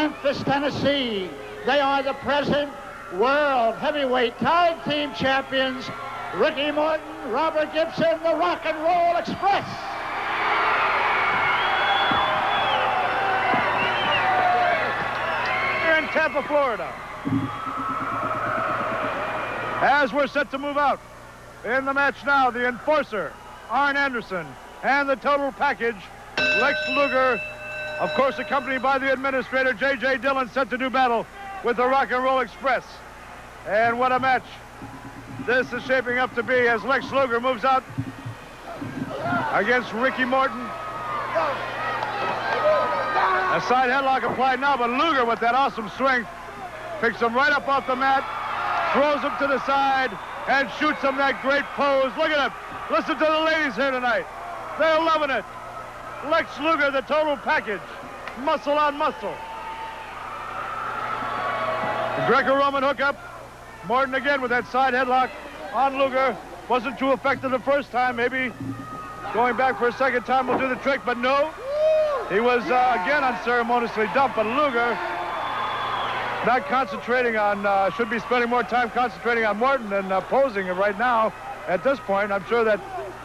Memphis, Tennessee. They are the present World Heavyweight Tag Team Champions, Ricky Morton, Robert Gibson, the Rock and Roll Express. Here in Tampa, Florida. As we're set to move out, in the match now, the Enforcer, Arn Anderson, and the Total Package, Lex Luger, of course accompanied by the administrator, J.J. Dillon, set to do battle with the Rock and Roll Express. And what a match this is shaping up to be as Lex Luger moves out against Ricky Morton. A side headlock applied now, but Luger with that awesome strength picks him right up off the mat, throws him to the side, and shoots him that great pose. Look at him. Listen to the ladies here tonight. They're loving it. Lex Luger, the Total Package. Muscle on muscle. The Greco-Roman hookup. Morton again with that side headlock on Luger. Wasn't too effective the first time. Maybe going back for a second time will do the trick, but no. He was again unceremoniously dumped, but Luger not concentrating on, should be spending more time concentrating on Morton than posing right now. At this point, I'm sure that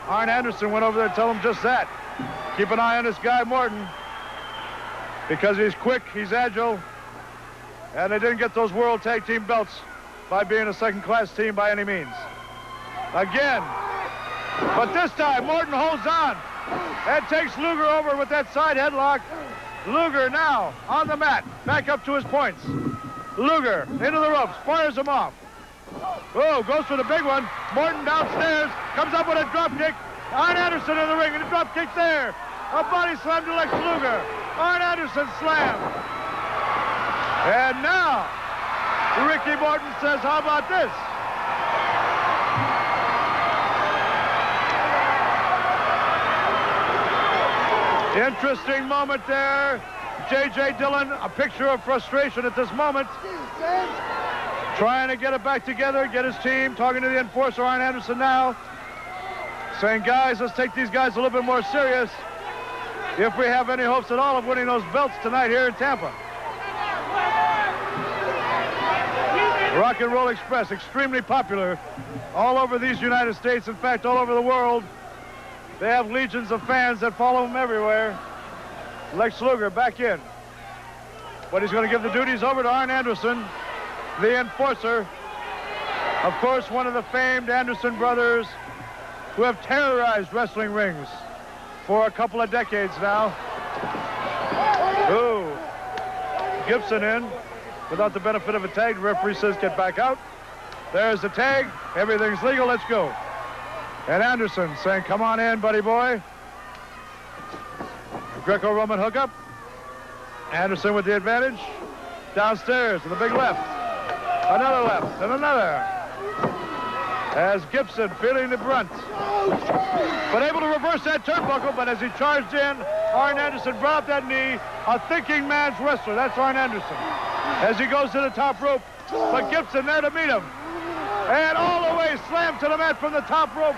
Arn Anderson went over there to tell him just that. Keep an eye on this guy, Morton, because he's quick, he's agile, and they didn't get those World Tag Team belts by being a second-class team by any means. Again, but this time, Morton holds on and takes Luger over with that side headlock. Luger now on the mat, back up to his points. Luger into the ropes, fires him off. Oh, goes for the big one. Morton downstairs, comes up with a drop kick. Arn Anderson in the ring, and a drop kick there. A body slam to Lex Luger. Arn Anderson slam. And now, Ricky Morton says, how about this? Interesting moment there. J.J. Dillon, a picture of frustration at this moment. Trying to get it back together, get his team, talking to the Enforcer, Arn Anderson now. Saying, guys, let's take these guys a little bit more serious if we have any hopes at all of winning those belts tonight here in Tampa. Rock and Roll Express, extremely popular all over these United States, in fact, all over the world. They have legions of fans that follow them everywhere. Lex Luger back in. But he's going to give the duties over to Arn Anderson, the Enforcer. Of course, one of the famed Anderson brothers who have terrorized wrestling rings for a couple of decades now. Ooh. Gibson in without the benefit of a tag. The referee says get back out. There's the tag. Everything's legal. Let's go. And Anderson saying, come on in, buddy boy. Greco-Roman hookup. Anderson with the advantage. Downstairs to the big left. Another left and another. As Gibson feeling the brunt. But able to reverse that turnbuckle, but as he charged in, Arn Anderson brought up that knee. A thinking man's wrestler. That's Arn Anderson. As he goes to the top rope. But Gibson there to meet him. And all the way slammed to the mat from the top rope.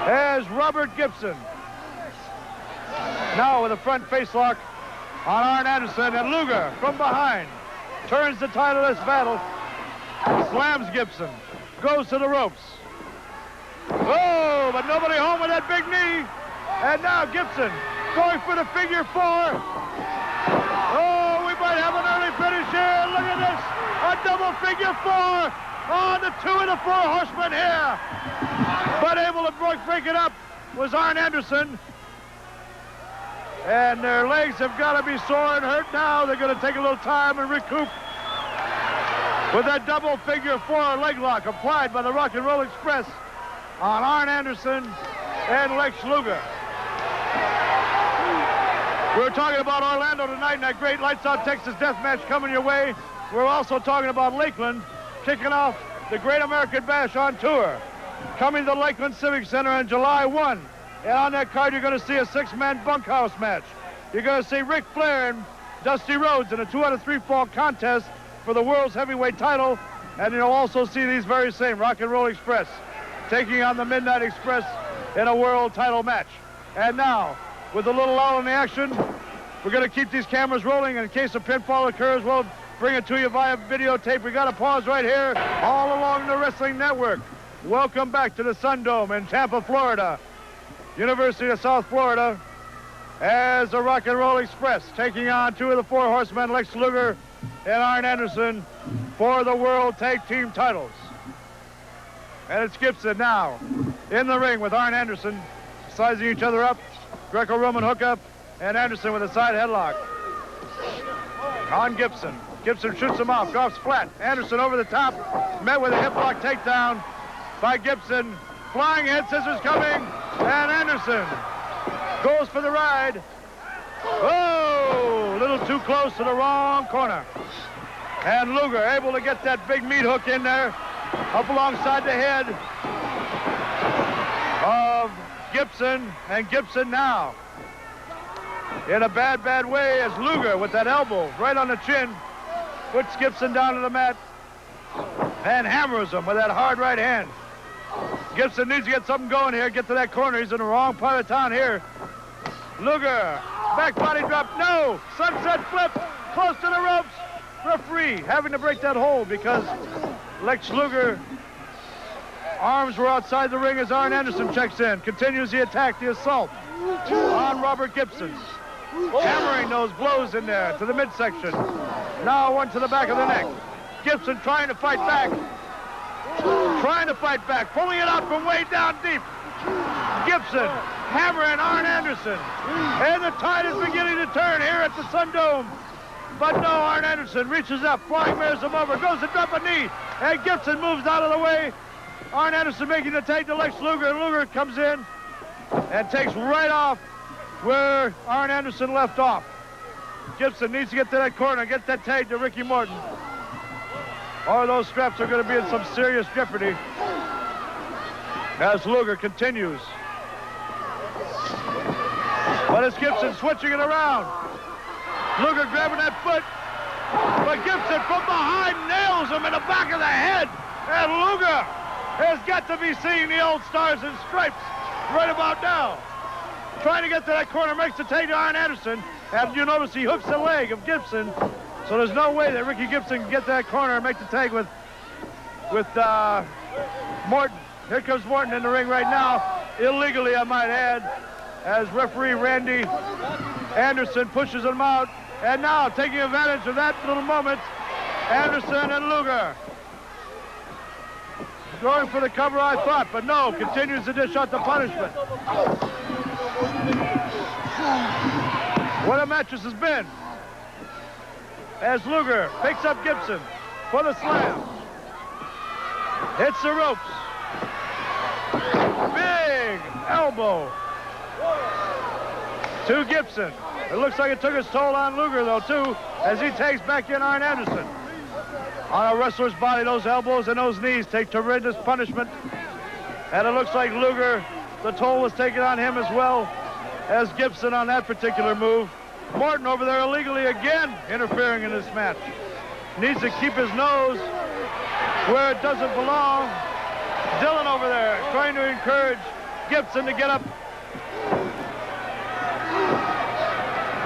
As Robert Gibson. Now with a front face lock on Arn Anderson, and Luger from behind turns the tide of this battle. Slams Gibson. Goes to the ropes. Oh, but nobody home with that big knee. And now Gibson going for the figure four. Oh, we might have an early finish here. Look at this. A double figure four. Oh, the 2 of the 4 horsemen here. But able to break it up was Arn Anderson. And their legs have got to be sore and hurt now. They're going to take a little time and recoup with that double figure 4 leg lock applied by the Rock and Roll Express on Arn Anderson and Lex Luger. We're talking about Orlando tonight and that great Lights Out Texas death match coming your way. We're also talking about Lakeland kicking off the Great American Bash on tour. Coming to the Lakeland Civic Center on July 1. And on that card, you're going to see a 6-man bunkhouse match. You're going to see Ric Flair and Dusty Rhodes in a 2 out of 3 fall contest for the world's heavyweight title. And you'll also see these very same Rock and Roll Express taking on the Midnight Express in a world title match. And now, with a little lull in the action, We're going to keep these cameras rolling, and in case a pinfall occurs, we'll bring it to you via videotape. We got to pause right here all along the Wrestling Network. Welcome back to the Sun Dome in Tampa, Florida. University of South Florida, as the Rock and Roll Express taking on two of the four horsemen, Lex Luger and Arn Anderson, for the World Tag Team titles. And it's Gibson now in the ring with Arn Anderson, sizing each other up, Greco-Roman hookup, and Anderson with a side headlock on Gibson. Gibson shoots him off, drops flat. Anderson over the top, met with a hip lock takedown by Gibson. Flying head scissors coming, and Anderson goes for the ride. Oh, a little too close to the wrong corner. And Luger able to get that big meat hook in there, up alongside the head of Gibson, and Gibson now in a bad, bad way as Luger with that elbow right on the chin puts Gibson down to the mat and hammers him with that hard right hand. Gibson needs to get something going here, get to that corner. He's in the wrong part of town here. Luger, back body drop, no! Sunset flip, close to the ropes. Referee having to break that hold because Lex Luger arms were outside the ring as Arn Anderson checks in. Continues the attack, the assault on Robert Gibson. Hammering those blows in there to the midsection. Now one to the back of the neck. Gibson trying to fight back. Pulling it out from way down deep. Gibson hammering Arn Anderson. And the tide is beginning to turn here at the Sun Dome. But no, Arn Anderson reaches up, flying mares him over, goes to drop a knee, and Gibson moves out of the way. Arn Anderson making the tag to Lex Luger, and Luger comes in and takes right off where Arn Anderson left off. Gibson needs to get to that corner, get that tag to Ricky Morton, or those straps are going to be in some serious jeopardy as Luger continues. But it's Gibson switching it around. Luger grabbing that foot, but Gibson from behind nails him in the back of the head, and Luger has got to be seeing the old Stars and Stripes right about now. Trying to get to that corner, makes the tag to Arn Anderson, and you notice he hooks the leg of Gibson, so there's no way that Ricky Gibson can get to that corner and make the tag with Morton. Here comes Morton in the ring right now, illegally I might add, as referee Randy Anderson pushes him out. And now, taking advantage of that little moment, Anderson and Luger going for the cover, I thought, but no, continues to dish out the punishment. What a match this has been. As Luger picks up Gibson for the slam. Hits the ropes. Big elbow to Gibson. It looks like it took its toll on Luger, though, too, as he takes back in Arn Anderson. On a wrestler's body, those elbows and those knees take tremendous punishment. And it looks like Luger, the toll was taken on him as well as Gibson on that particular move. Morton over there illegally again interfering in this match. Needs to keep his nose where it doesn't belong. Dillon over there trying to encourage Gibson to get up.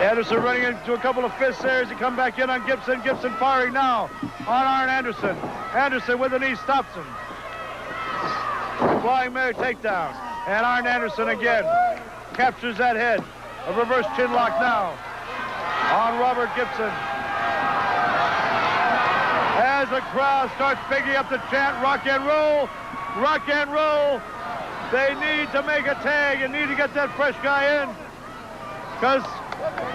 Anderson running into a couple of fists there as he come back in on Gibson. Gibson firing now on Arn Anderson. Anderson with the knee stops him. Flying mare takedown. And Arn Anderson again captures that head. A reverse chin lock now on Robert Gibson. As the crowd starts picking up the chant, rock and roll, rock and roll. They need to make a tag and need to get that fresh guy in, because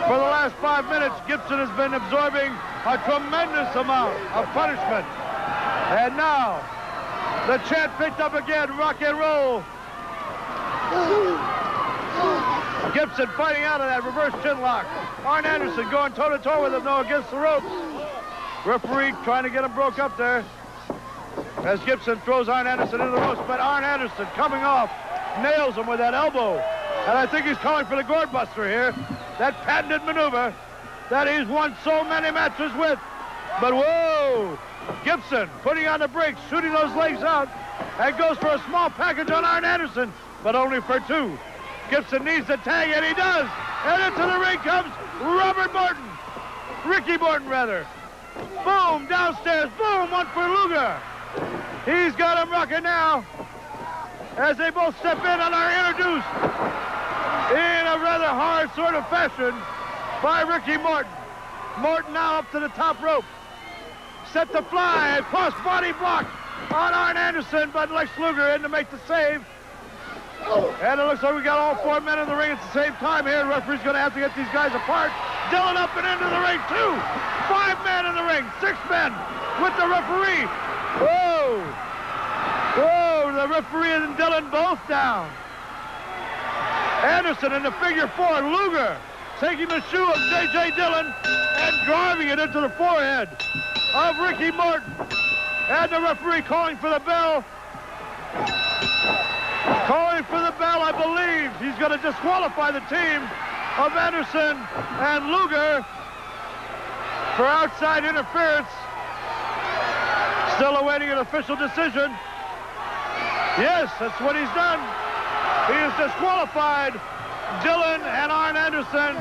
for the last 5 minutes, Gibson has been absorbing a tremendous amount of punishment. And now, the chant picked up again, rock and roll. Gibson fighting out of that reverse chin lock. Arn Anderson going toe-to-toe with him, though, against the ropes. Referee trying to get him broke up there as Gibson throws Arn Anderson into the ropes, but Arn Anderson coming off, nails him with that elbow. And I think he's calling for the gourd buster here. That patented maneuver that he's won so many matches with. But whoa, Gibson putting on the brakes, shooting those legs out, and goes for a small package on Arn Anderson, but only for two. Gibson needs the tag, and he does. And into the ring comes Ricky Morton, rather. Boom, downstairs, boom, one for Luger. He's got him rocking now as they both step in and are introduced in a rather hard sort of fashion by Ricky Morton. Morton now up to the top rope. Set to fly, a cross body block on Arn Anderson, but Lex Luger in to make the save. And it looks like we got all 4 men in the ring at the same time here. The referee's going to have to get these guys apart. Dillon up and into the ring, too. 5 men in the ring, 6 men with the referee. Whoa! Whoa, the referee and Dillon both down. Anderson in the figure 4. Luger taking the shoe of J.J. Dillon and driving it into the forehead of Ricky Morton. And the referee calling for the bell. Calling for the bell, I believe. He's going to disqualify the team of Anderson and Luger for outside interference. Still awaiting an official decision. Yes, that's what he's done. He has disqualified Dillon and Arn Anderson.